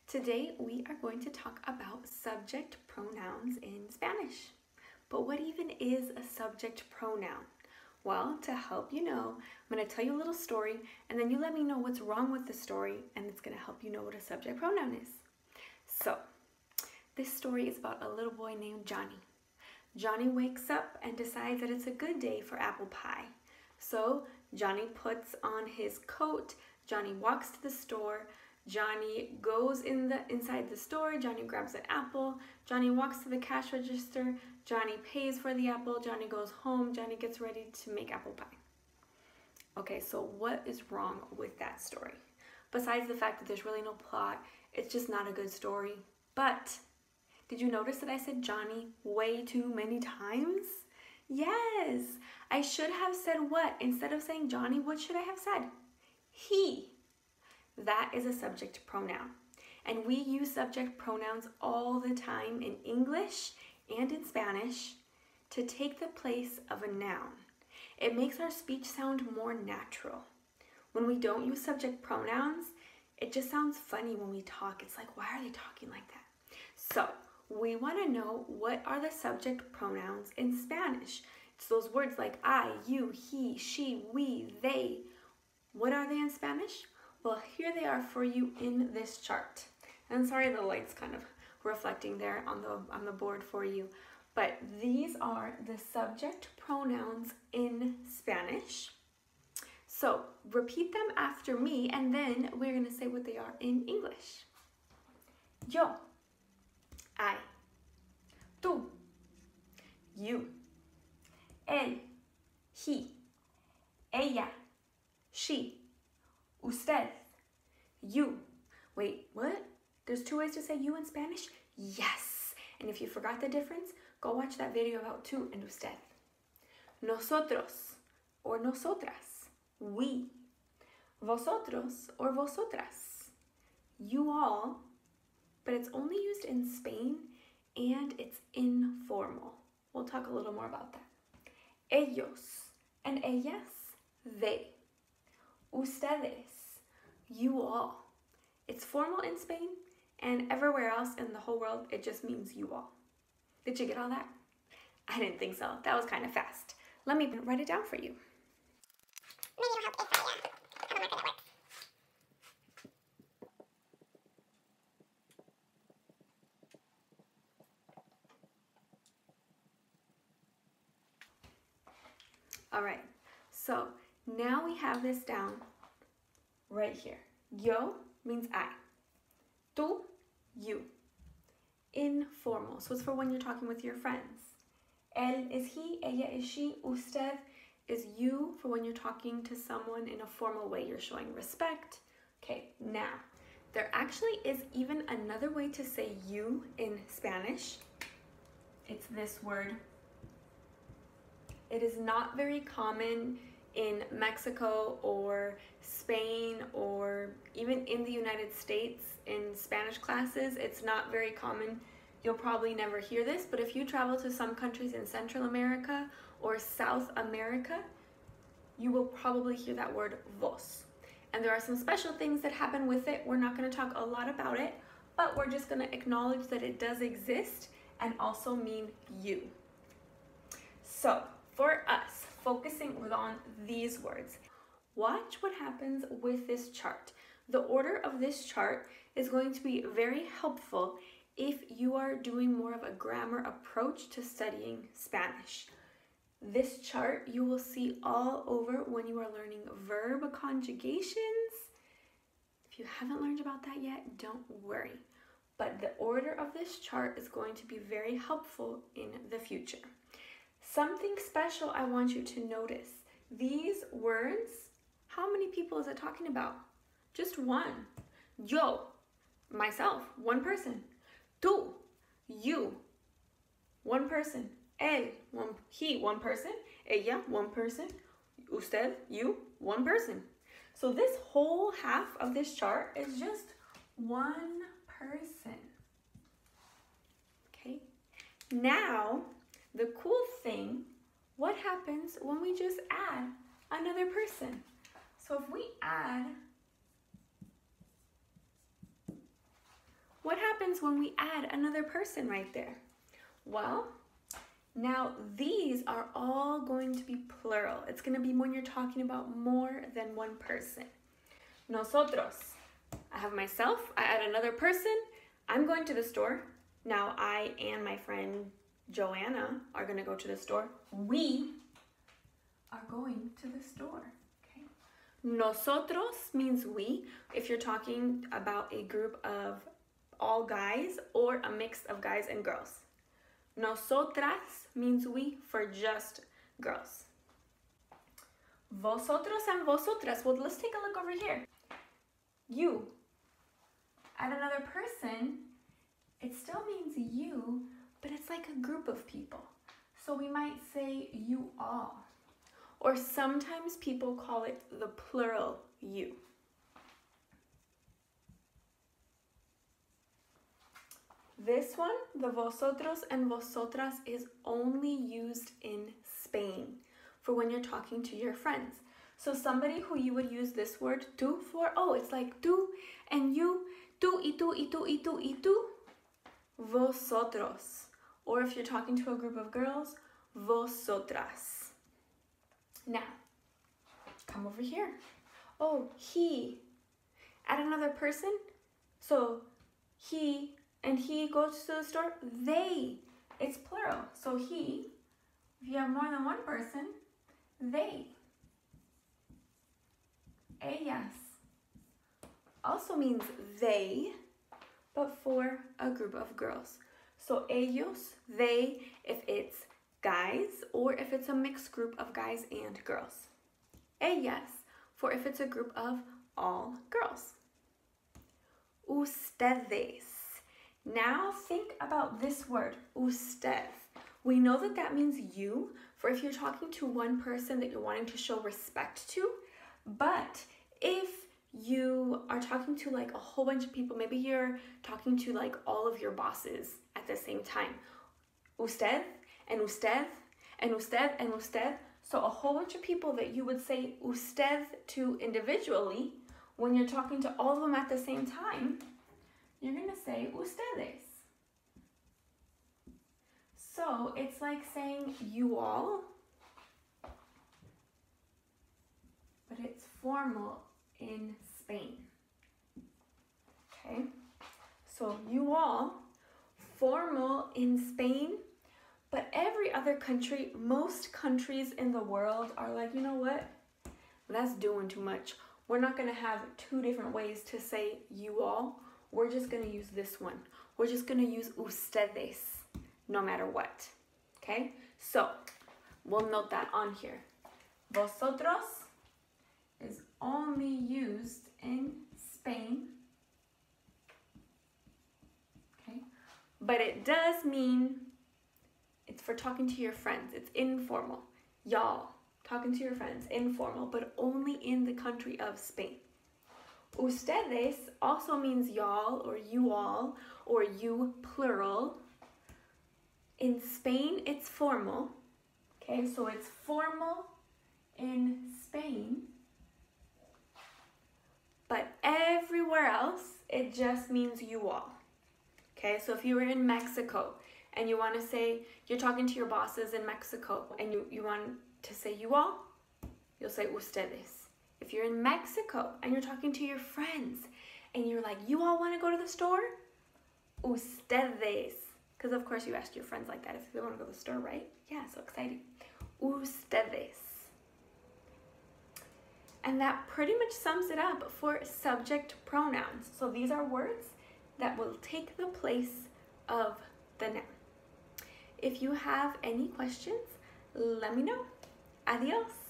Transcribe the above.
Today we are going to talk about subject pronouns in Spanish. But what even is a subject pronoun? Well, to help you know, I'm going to tell you a little story and then you let me know what's wrong with the story and it's going to help you know what a subject pronoun is. So, this story is about a little boy named Johnny. Johnny wakes up and decides that it's a good day for apple pie. So, Johnny puts on his coat, Johnny walks to the store, Johnny goes inside the store, Johnny grabs an apple, Johnny walks to the cash register, Johnny pays for the apple, Johnny goes home, Johnny gets ready to make apple pie. Okay, so what is wrong with that story? Besides the fact that there's really no plot, it's just not a good story. But did you notice that I said Johnny way too many times? Yes, I should have said what? Instead of saying Johnny, what should I have said? He. That is a subject pronoun. And we use subject pronouns all the time in English and in Spanish to take the place of a noun. It makes our speech sound more natural. When we don't use subject pronouns, it just sounds funny when we talk. It's like, why are they talking like that? So, we want to know what are the subject pronouns in Spanish. It's those words like I, you, he, she, we, they. What are they in Spanish? Well, here they are for you in this chart. And sorry, the light's kind of reflecting there on the board for you. But these are the subject pronouns in Spanish. So repeat them after me, and then we're going to say what they are in English. Yo, I, tú, you, él, he, ella, she, usted, you. Wait, what? There's two ways to say you in Spanish? Yes. And if you forgot the difference, go watch that video about tú and usted. Nosotros or nosotras. We. Vosotros or vosotras. You all, but it's only used in Spain and it's informal. We'll talk a little more about that. Ellos and ellas, they. Ustedes, you all. It's formal in Spain, and everywhere else in the whole world, it just means you all. Did you get all that? I didn't think so. That was kind of fast. Let me write it down for you. Maybe it'll help if I have a marker that works. All right, so now we have this down right here. Yo means I. Tú, you. Informal, so it's for when you're talking with your friends. Él is he, ella is she, usted is you for when you're talking to someone in a formal way. You're showing respect. Okay, now, there actually is even another way to say you in Spanish. It's this word. It is not very common in Mexico or Spain or even in the United States in Spanish classes. It's not very common. You'll probably never hear this, but if you travel to some countries in Central America or South America, you will probably hear that word vos. And there are some special things that happen with it. We're not going to talk a lot about it, but we're just going to acknowledge that it does exist and also mean you. So, for us, focusing on these words, watch what happens with this chart. The order of this chart is going to be very helpful if you are doing more of a grammar approach to studying Spanish. This chart you will see all over when you are learning verb conjugations. If you haven't learned about that yet, don't worry. But the order of this chart is going to be very helpful in the future. Something special I want you to notice. These words, how many people is it talking about? Just one. Yo, myself, one person. Tú, you, one person. Él, he, one person. Ella, one person. Usted, you, one person. So this whole half of this chart is just one person. Okay? Now, the cool thing, what happens when we just add another person? So if we add happens when we add another person right there? Well, now these are all going to be plural. It's going to be when you're talking about more than one person. Nosotros. I have myself, I add another person, I'm going to the store. Now I and my friend Joanna are going to go to the store. We are going to the store. Okay. Nosotros means we if you're talking about a group of all guys or a mix of guys and girls. Nosotras means we for just girls. Vosotros and vosotras. Well, let's take a look over here. You. Add another person. It still means you, but it's like a group of people. So we might say you all. Or sometimes people call it the plural you. This one, the vosotros and vosotras, is only used in Spain for when you're talking to your friends. So somebody who you would use this word tú for, oh, it's like tú and you, tú y tú y tú y tú y tú, vosotros. Or if you're talking to a group of girls, vosotras. Now, come over here. Oh, he. Add another person. So he and he goes to the store. They. It's plural. So he. If you have more than one person, they. Ellas also means they, but for a group of girls. So ellos, they, if it's guys or if it's a mixed group of guys and girls. Ellas, for if it's a group of all girls. Ustedes. Now think about this word, usted. We know that that means you, for if you're talking to one person that you're wanting to show respect to. But if you are talking to like a whole bunch of people, maybe you're talking to like all of your bosses at the same time. Usted and usted and usted and usted. So a whole bunch of people that you would say usted to individually, when you're talking to all of them at the same time, you're going to say ustedes. So it's like saying you all, but it's formal in Spain. Okay, so you all, formal in Spain, but every other country, most countries in the world are like, you know what? That's doing too much. We're not going to have two different ways to say you all. We're just going to use this one. We're just going to use ustedes no matter what. Okay? So, we'll note that on here. Vosotros is only used in Spain. Okay? But it does mean it's for talking to your friends. It's informal. Y'all, talking to your friends, informal, but only in the country of Spain. Ustedes also means y'all or you plural. In Spain, it's formal. Okay, so it's formal in Spain. But everywhere else, it just means you all. Okay, so if you were in Mexico and you want to say, you're talking to your bosses in Mexico and you want to say you all, you'll say ustedes. If you're in Mexico and you're talking to your friends and you're like, you all want to go to the store? Ustedes. Because of course you asked your friends like that if they want to go to the store, right? Yeah, so exciting. Ustedes. And that pretty much sums it up for subject pronouns. So these are words that will take the place of the noun. If you have any questions, let me know. Adios.